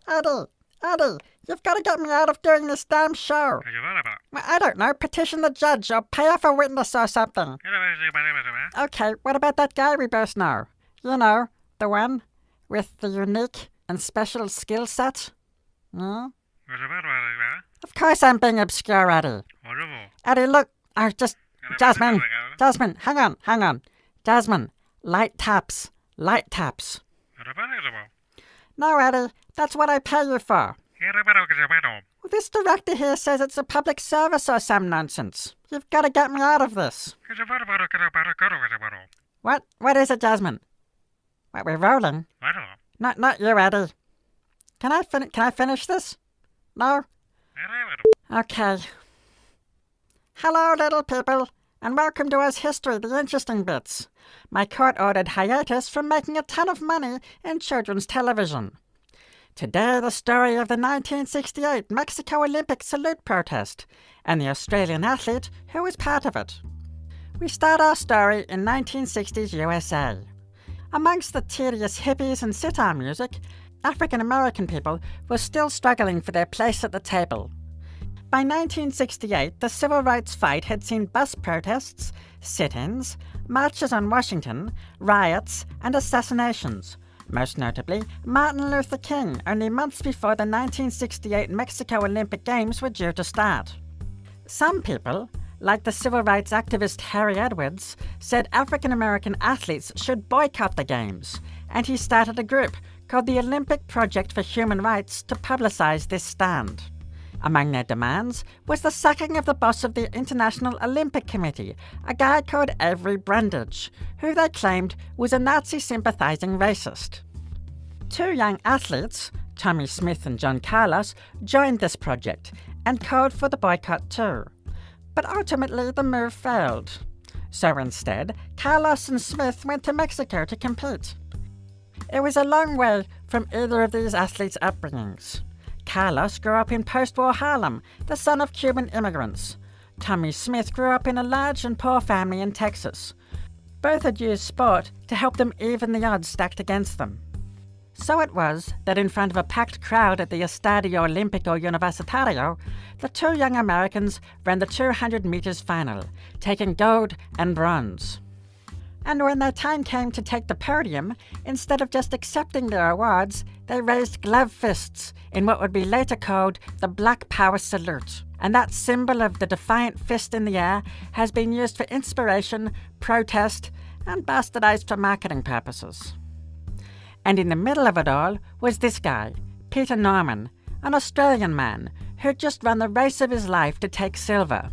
Eddie, you've got to get me out of doing this damn show. Well, I don't know, petition the judge or pay off a witness or something. Okay, what about that guy we both know? You know, the one with the unique and special skill set? Hmm? Of course I'm being obscure, Eddie. Eddie, look, Jasmine, hang on. Jasmine, light taps. No, Eddie, that's what I pay you for. Well, this director here says it's a public service or some nonsense. You've got to get me out of this. What is it, Jasmine? What, we're rolling? Not you, Eddie. Can I finish this? No? Okay. Hello, little people, and welcome to Us History, the interesting bits. My court ordered hiatus from making a ton of money in children's television. Today, the story of the 1968 Mexico Olympic salute protest and the Australian athlete who was part of it. We start our story in 1960s USA. Amongst the tedious hippies and sitar music, African American people were still struggling for their place at the table. By 1968, the civil rights fight had seen bus protests, sit-ins, marches on Washington, riots, and assassinations. Most notably, Martin Luther King, only months before the 1968 Mexico Olympic Games were due to start. Some people, like the civil rights activist Harry Edwards, said African American athletes should boycott the Games, and he started a group called the Olympic Project for Human Rights to publicize this stand. Among their demands was the sacking of the boss of the International Olympic Committee, a guy called Avery Brundage, who they claimed was a Nazi-sympathizing racist. Two young athletes, Tommy Smith and John Carlos, joined this project and called for the boycott too. But ultimately the move failed. So instead, Carlos and Smith went to Mexico to compete. It was a long way from either of these athletes' upbringings. Carlos grew up in post-war Harlem, the son of Cuban immigrants. Tommy Smith grew up in a large and poor family in Texas. Both had used sport to help them even the odds stacked against them. So it was that in front of a packed crowd at the Estadio Olímpico Universitario, the two young Americans ran the 200 meters final, taking gold and bronze. And when their time came to take the podium, instead of just accepting their awards, they raised glove fists in what would be later called the Black Power Salute. And that symbol of the defiant fist in the air has been used for inspiration, protest, and bastardized for marketing purposes. And in the middle of it all was this guy, Peter Norman, an Australian man who'd just run the race of his life to take silver.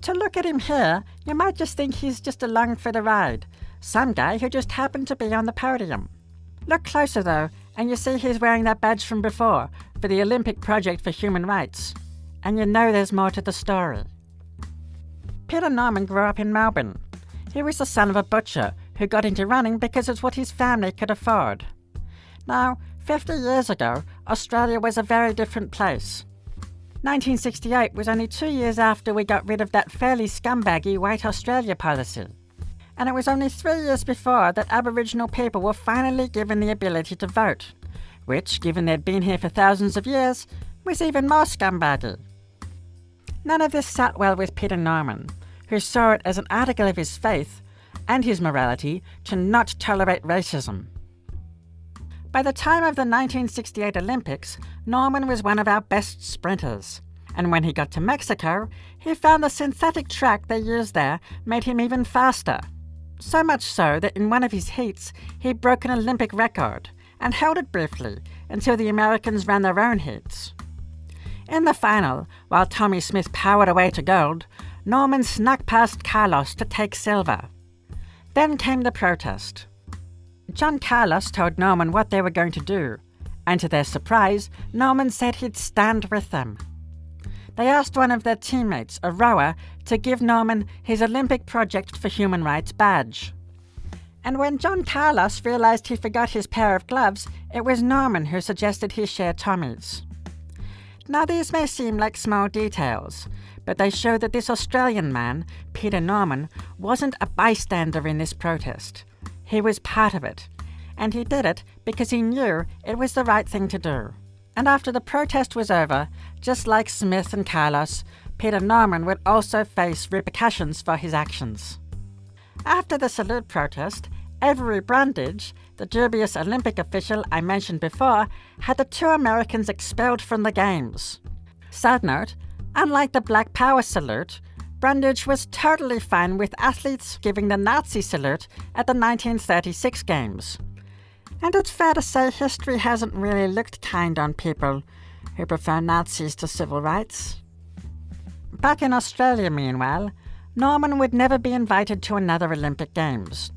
To look at him here, you might just think he's just along for the ride, some guy who just happened to be on the podium. Look closer though, and you see he's wearing that badge from before, for the Olympic Project for Human Rights. And you know there's more to the story. Peter Norman grew up in Melbourne. He was the son of a butcher who got into running because it's what his family could afford. Now, 50 years ago, Australia was a very different place. 1968 was only 2 years after we got rid of that fairly scumbaggy White Australia policy. And it was only 3 years before that Aboriginal people were finally given the ability to vote, which, given they'd been here for thousands of years, was even more scumbaggy. None of this sat well with Peter Norman, who saw it as an article of his faith and his morality to not tolerate racism. By the time of the 1968 Olympics, Norman was one of our best sprinters. And when he got to Mexico, he found the synthetic track they used there made him even faster. So much so that in one of his heats, he broke an Olympic record and held it briefly until the Americans ran their own heats. In the final, while Tommy Smith powered away to gold, Norman snuck past Carlos to take silver. Then came the protest. John Carlos told Norman what they were going to do, and to their surprise, Norman said he'd stand with them. They asked one of their teammates, a rower, to give Norman his Olympic Project for Human Rights badge. And when John Carlos realized he forgot his pair of gloves, it was Norman who suggested he share Tommy's. Now these may seem like small details, but they show that this Australian man, Peter Norman, wasn't a bystander in this protest. He was part of it, and he did it because he knew it was the right thing to do. And after the protest was over, just like Smith and Carlos, Peter Norman would also face repercussions for his actions. After the salute protest, Avery Brundage, the dubious Olympic official I mentioned before, had the two Americans expelled from the Games. Side note, unlike the Black Power salute, Brundage was totally fine with athletes giving the Nazi salute at the 1936 Games. And it's fair to say history hasn't really looked kind on people who prefer Nazis to civil rights. Back in Australia, meanwhile, Norman would never be invited to another Olympic Games.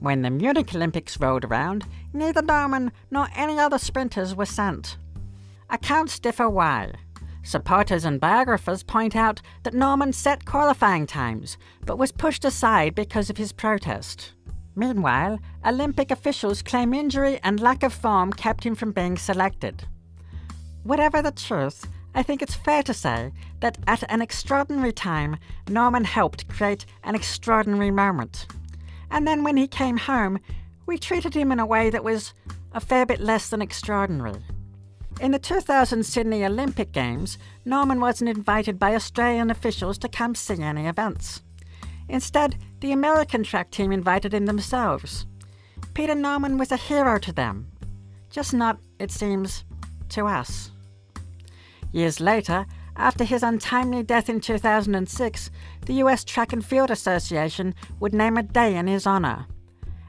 When the Munich Olympics rolled around, neither Norman nor any other sprinters were sent. Accounts differ why. Supporters and biographers point out that Norman set qualifying times, but was pushed aside because of his protest. Meanwhile, Olympic officials claim injury and lack of form kept him from being selected. Whatever the truth, I think it's fair to say that at an extraordinary time, Norman helped create an extraordinary moment. And then when he came home, we treated him in a way that was a fair bit less than extraordinary. In the 2000 Sydney Olympic Games, Norman wasn't invited by Australian officials to come see any events. Instead, the American track team invited him themselves. Peter Norman was a hero to them. Just not, it seems, to us. Years later, after his untimely death in 2006, the US Track and Field Association would name a day in his honor,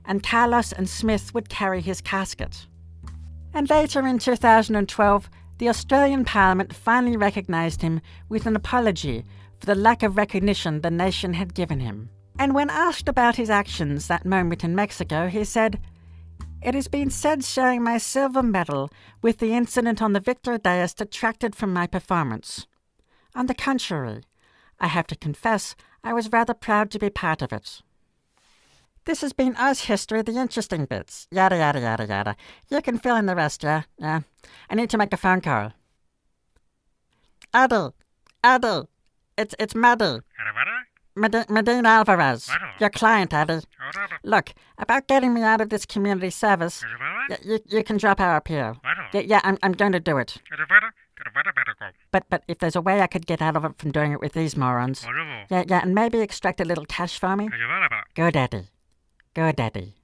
and Carlos and Smith would carry his casket. And later in 2012, the Australian Parliament finally recognized him with an apology for the lack of recognition the nation had given him. And when asked about his actions that moment in Mexico, he said, "It has been said sharing my silver medal with the incident on the victory dais detracted from my performance. On the contrary, I have to confess I was rather proud to be part of it." This has been Oz History, the interesting bits. Yada yada yada yada. You can fill in the rest, yeah? Yeah. I need to make a phone call. Eddie. It's Maddie. Medine Alvarez. Your client, Eddie. Look, about getting me out of this community service, you can drop our appeal. Yeah, I'm going to do it. But if there's a way I could get out of it from doing it with these morons. Yeah, and maybe extract a little cash for me. Good, Eddie.